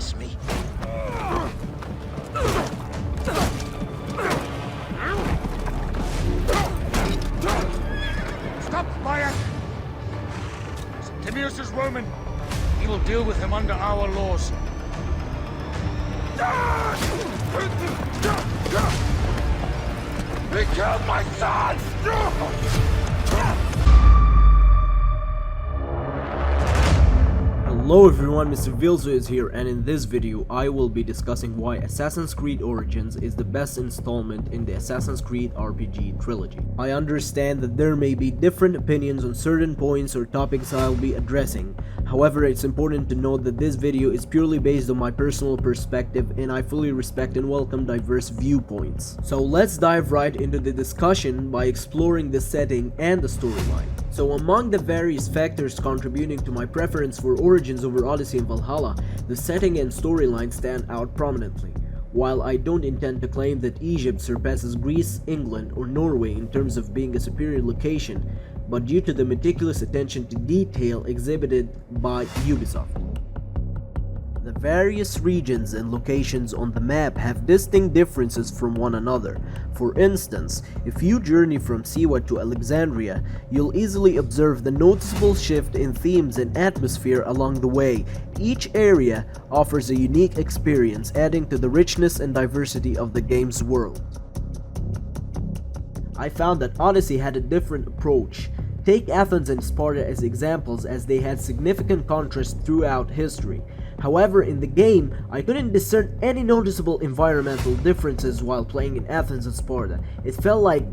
witness me. Stop, fire! Timius is Roman. He will deal with him under our laws. They killed my son! Hello everyone, Mr. Vilzo is here, and in this video I will be discussing why Assassin's Creed Origins is the best installment in the Assassin's Creed RPG trilogy. I understand that there may be different opinions on certain points or topics I'll be addressing. However, it's important to note that this video is purely based on my personal perspective, and I fully respect and welcome diverse viewpoints. So let's dive right into the discussion by exploring the setting and the storyline. So among the various factors contributing to my preference for Origins over Odyssey and Valhalla, the setting and storyline stand out prominently. While I don't intend to claim that Egypt surpasses Greece, England, or Norway in terms of being a superior location, but due to the meticulous attention to detail exhibited by Ubisoft. The various regions and locations on the map have distinct differences from one another. For instance, if you journey from Siwa to Alexandria, you'll easily observe the noticeable shift in themes and atmosphere along the way. Each area offers a unique experience, adding to the richness and diversity of the game's world. I found that Odyssey had a different approach. Take Athens and Sparta as examples, as they had significant contrast throughout history. However, in the game, I couldn't discern any noticeable environmental differences while playing in Athens and Sparta. It felt like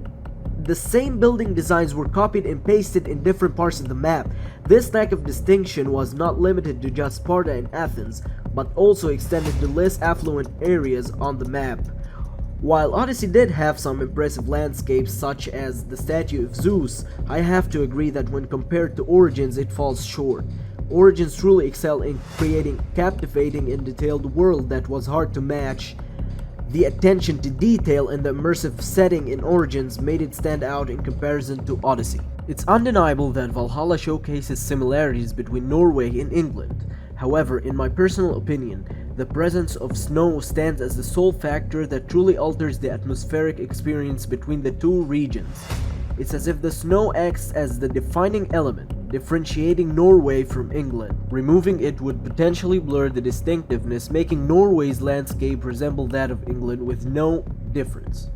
the same building designs were copied and pasted in different parts of the map. This lack of distinction was not limited to just Sparta and Athens, but also extended to less affluent areas on the map. While Odyssey did have some impressive landscapes such as the statue of Zeus, I have to agree that when compared to Origins it falls short. Origins truly excel in creating a captivating and detailed world that was hard to match. The attention to detail and the immersive setting in Origins made it stand out in comparison to Odyssey. It's undeniable that Valhalla showcases similarities between Norway and England. However, in my personal opinion, the presence of snow stands as the sole factor that truly alters the atmospheric experience between the two regions. It's as if the snow acts as the defining element, differentiating Norway from England. Removing it would potentially blur the distinctiveness, making Norway's landscape resemble that of England with no difference.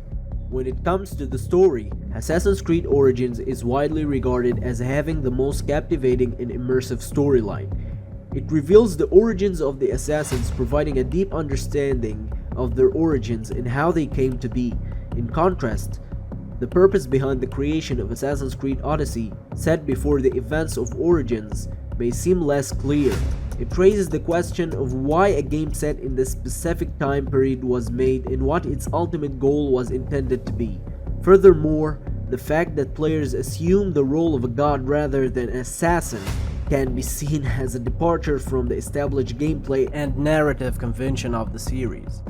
When it comes to the story, Assassin's Creed Origins is widely regarded as having the most captivating and immersive storyline. It reveals the origins of the assassins, providing a deep understanding of their origins and how they came to be. In contrast, the purpose behind the creation of Assassin's Creed Odyssey, set before the events of Origins, may seem less clear. It raises the question of why a game set in this specific time period was made and what its ultimate goal was intended to be. Furthermore, the fact that players assume the role of a god rather than an assassin can be seen as a departure from the established gameplay and narrative convention of the series.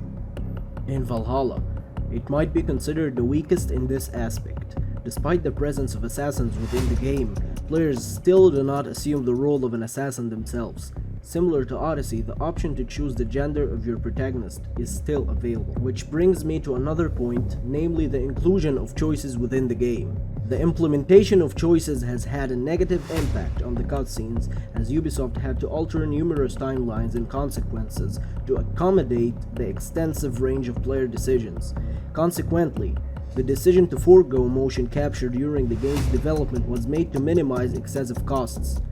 In Valhalla, it might be considered the weakest in this aspect. Despite the presence of assassins within the game, players still do not assume the role of an assassin themselves. Similar to Odyssey, the option to choose the gender of your protagonist is still available. Which brings me to another point, namely the inclusion of choices within the game. The implementation of choices has had a negative impact on the cutscenes, as Ubisoft had to alter numerous timelines and consequences to accommodate the extensive range of player decisions. Consequently, the decision to forego motion capture during the game's development was made to minimize excessive costs.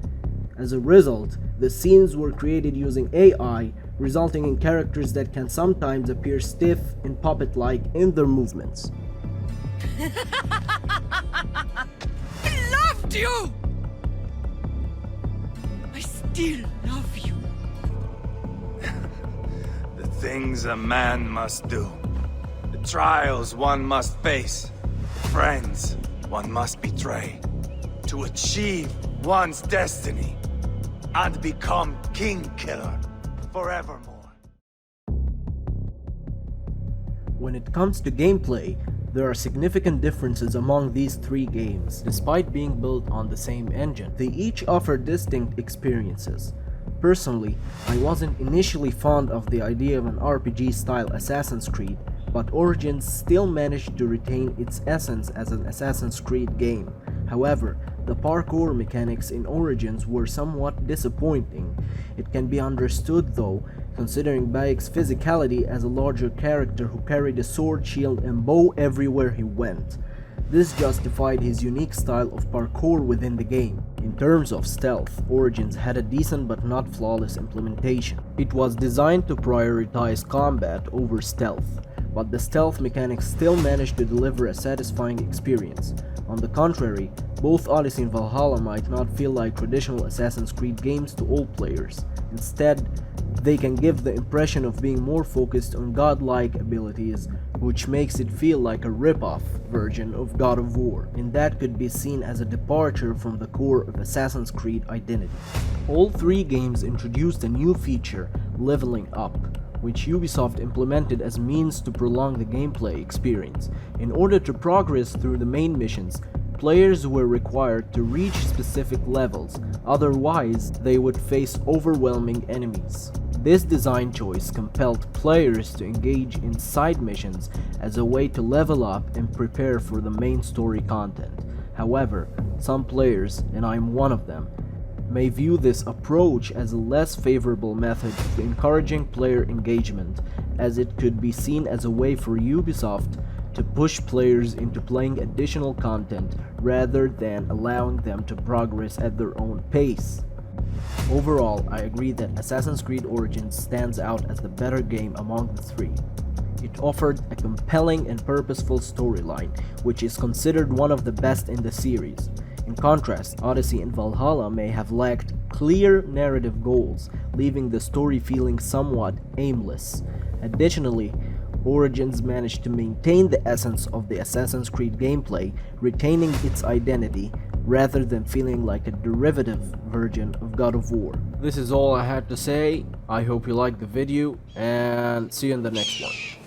As a result, the scenes were created using AI, resulting in characters that can sometimes appear stiff and puppet-like in their movements. I loved you! I still love you. The things a man must do. The trials one must face. The friends one must betray. To achieve one's destiny. And become king killer forevermore. When it comes to gameplay, there are significant differences among these three games. Despite being built on the same engine, they each offer distinct experiences. Personally, I wasn't initially fond of the idea of an RPG-style Assassin's Creed, but Origins still managed to retain its essence as an Assassin's Creed game. However, the parkour mechanics in Origins were somewhat disappointing. It can be understood though, considering Bayek's physicality as a larger character who carried a sword, shield and bow everywhere he went. This justified his unique style of parkour within the game. In terms of stealth, Origins had a decent but not flawless implementation. It was designed to prioritize combat over stealth, but the stealth mechanics still managed to deliver a satisfying experience. On the contrary, both Odyssey and Valhalla might not feel like traditional Assassin's Creed games to all players. Instead, they can give the impression of being more focused on godlike abilities, which makes it feel like a rip-off version of God of War, and that could be seen as a departure from the core of Assassin's Creed identity. All three games introduced a new feature, leveling up, which Ubisoft implemented as means to prolong the gameplay experience. In order to progress through the main missions, players were required to reach specific levels, otherwise they would face overwhelming enemies. This design choice compelled players to engage in side missions as a way to level up and prepare for the main story content. However, some players, and I'm one of them, may view this approach as a less favorable method of encouraging player engagement, as it could be seen as a way for Ubisoft to push players into playing additional content rather than allowing them to progress at their own pace. Overall, I agree that Assassin's Creed Origins stands out as the better game among the three. It offered a compelling and purposeful storyline, which is considered one of the best in the series. In contrast, Odyssey and Valhalla may have lacked clear narrative goals, leaving the story feeling somewhat aimless. Additionally, Origins managed to maintain the essence of the Assassin's Creed gameplay, retaining its identity, rather than feeling like a derivative version of God of War. This is all I had to say. I hope you liked the video, and see you in the next one.